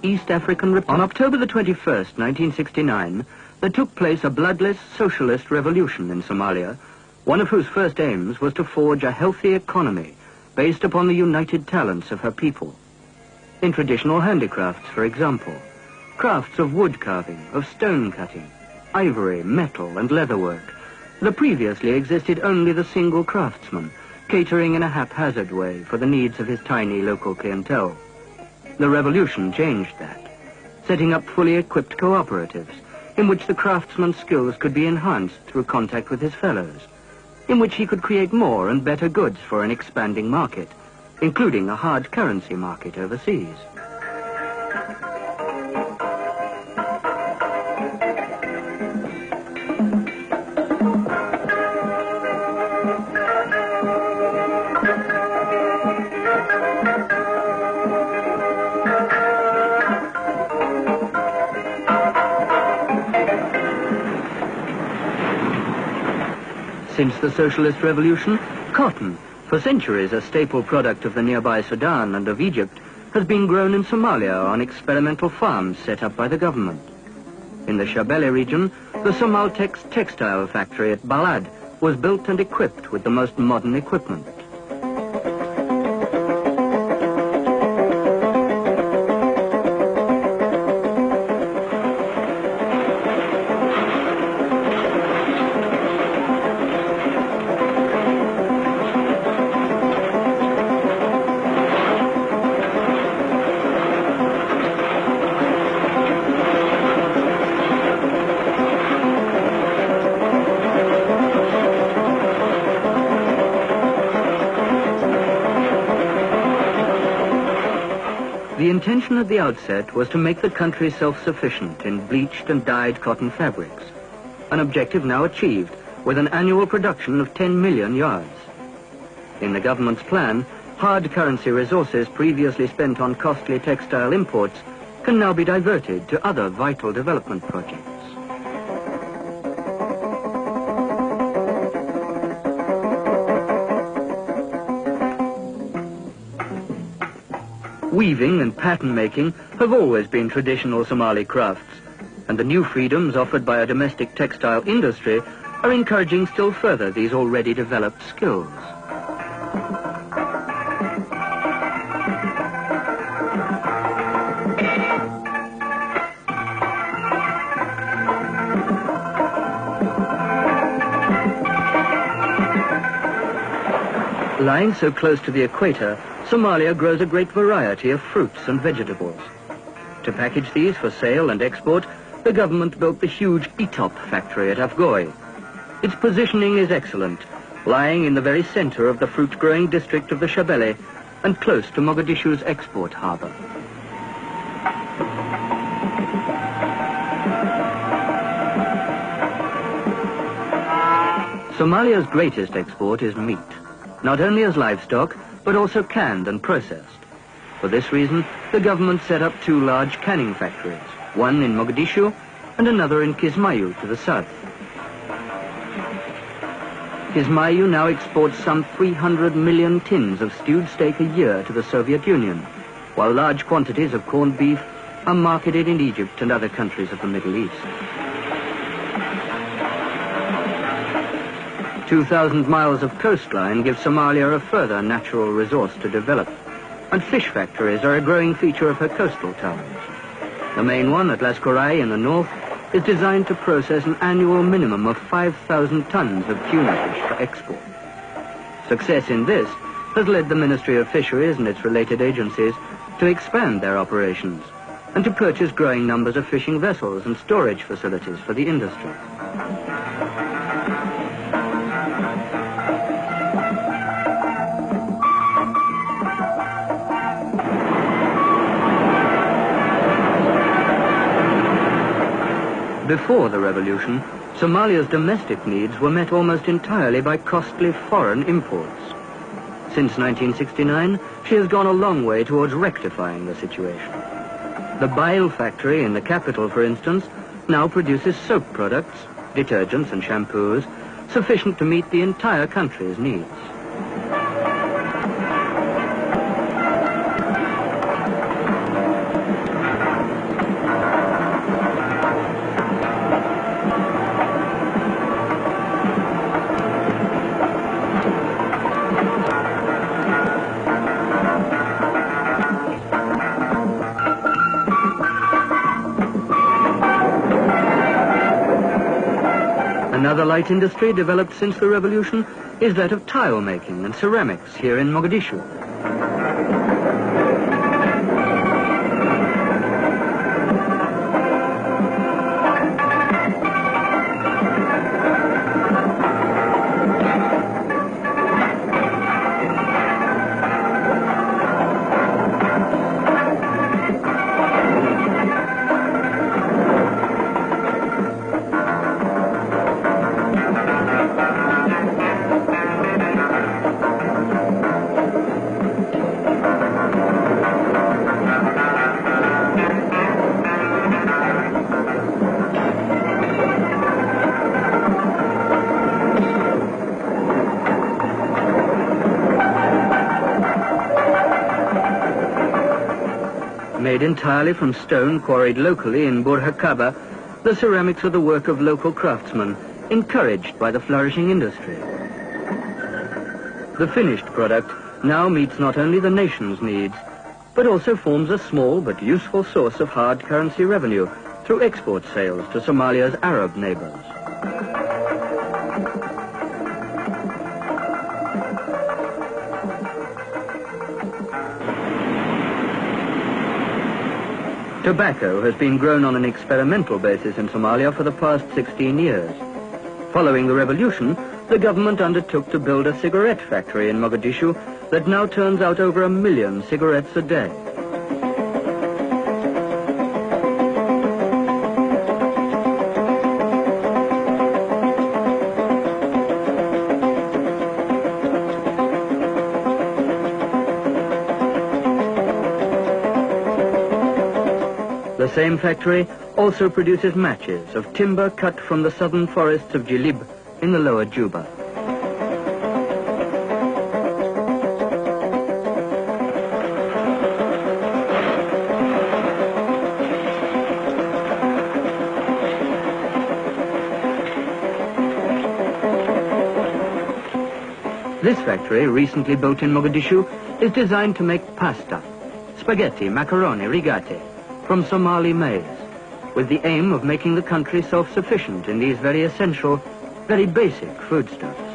East African Republic. On October the 21st, 1969, there took place a bloodless socialist revolution in Somalia, one of whose first aims was to forge a healthy economy based upon the united talents of her people. In traditional handicrafts, for example, crafts of wood carving, of stone cutting, ivory, metal, and leatherwork, there previously existed only the single craftsman, catering in a haphazard way for the needs of his tiny local clientele. The revolution changed that, setting up fully equipped cooperatives, in which the craftsman's skills could be enhanced through contact with his fellows, in which he could create more and better goods for an expanding market, including a hard currency market overseas. Since the socialist revolution, cotton, for centuries a staple product of the nearby Sudan and of Egypt, has been grown in Somalia on experimental farms set up by the government. In the Shabelle region, the Somaltex textile factory at Balad was built and equipped with the most modern equipment. The intention at the outset was to make the country self-sufficient in bleached and dyed cotton fabrics, an objective now achieved with an annual production of 10 million yards. In the government's plan, hard currency resources previously spent on costly textile imports can now be diverted to other vital development projects. Weaving and pattern making have always been traditional Somali crafts, and the new freedoms offered by a domestic textile industry are encouraging still further these already developed skills. Lying so close to the equator, Somalia grows a great variety of fruits and vegetables. To package these for sale and export, the government built the huge Etop factory at Afgoy. Its positioning is excellent, lying in the very center of the fruit-growing district of the Shabelle and close to Mogadishu's export harbor. Somalia's greatest export is meat, not only as livestock, but also canned and processed. For this reason, the government set up two large canning factories, one in Mogadishu and another in Kismayu to the south. Kismayu now exports some 300 million tins of stewed steak a year to the Soviet Union, while large quantities of corned beef are marketed in Egypt and other countries of the Middle East. 2,000 miles of coastline give Somalia a further natural resource to develop, and fish factories are a growing feature of her coastal towns. The main one at Las Korai in the north is designed to process an annual minimum of 5,000 tons of tuna fish for export. Success in this has led the Ministry of Fisheries and its related agencies to expand their operations and to purchase growing numbers of fishing vessels and storage facilities for the industry. Before the revolution, Somalia's domestic needs were met almost entirely by costly foreign imports. Since 1969, she has gone a long way towards rectifying the situation. The Bail factory in the capital, for instance, now produces soap products, detergents and shampoos, sufficient to meet the entire country's needs. Another light industry developed since the revolution is that of tile making and ceramics here in Mogadishu. Made entirely from stone quarried locally in Burhakaba, the ceramics are the work of local craftsmen, encouraged by the flourishing industry. The finished product now meets not only the nation's needs, but also forms a small but useful source of hard currency revenue through export sales to Somalia's Arab neighbors. Tobacco has been grown on an experimental basis in Somalia for the past 16 years. Following the revolution, the government undertook to build a cigarette factory in Mogadishu that now turns out over 1 million cigarettes a day. The same factory also produces matches of timber cut from the southern forests of Jilib in the lower Juba. This factory, recently built in Mogadishu, is designed to make pasta, spaghetti, macaroni, rigate, from Somali maize, with the aim of making the country self-sufficient in these very essential, very basic foodstuffs.